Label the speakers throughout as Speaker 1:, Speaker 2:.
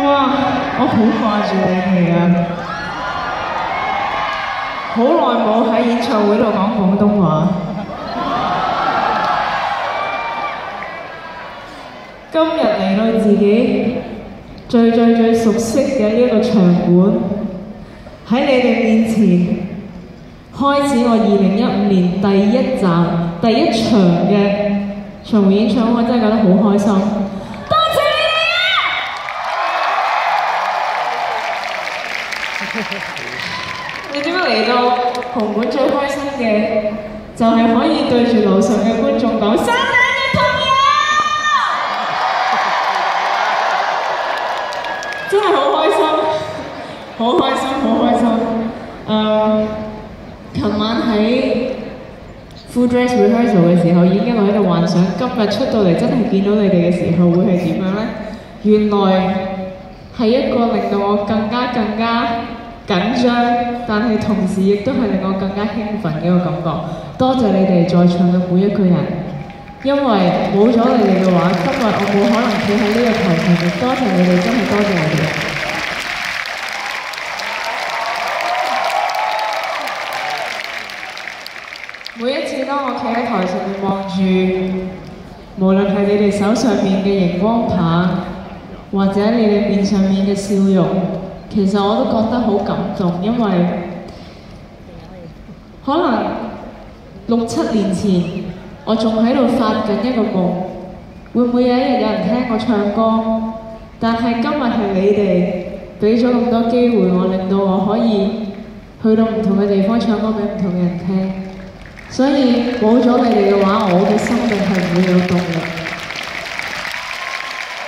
Speaker 1: 哇！我好掛住你哋啊！好耐冇喺演唱會度講廣東話。今日嚟到自己最熟悉嘅呢一個場館，喺你哋面前開始我2015年第一站、第一場嘅巡迴演唱會，真係覺得好開心。多謝你哋啊！你點解嚟到紅館最開心嘅，就係可以對住樓上嘅觀眾講生日同樣，真係好開心，好開心，好開心。琴晚喺 full dress rehearsal 嘅時候，已經我喺度幻想今日出到嚟真係見到你哋嘅時候會係點樣呢？原來係一個令到我更加緊張，但係同時亦都係令我更加興奮嘅一個感覺。多謝你哋在場嘅每一個人，因為冇咗你哋嘅話，今日我冇可能企喺呢個台上面。多謝你哋，真係多謝你哋。每一次當我企喺台上面望住，無論係你哋手上面嘅熒光棒，或者你哋面上面嘅笑容，其實我都覺得好感動，因為可能6、7年前，我仲喺度發緊一個夢，會唔會有一日有人聽我唱歌？但係今日係你哋俾咗咁多機會我，令到我可以去到唔同嘅地方唱歌俾唔同嘅人聽。所以冇咗你哋嘅話，我嘅生命係唔會有動力。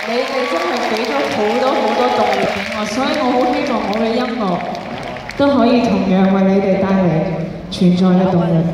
Speaker 1: 你哋真係俾咗好多動力俾我，所以我好希望我嘅音樂都可以同樣為你哋帶嚟存在嘅動力。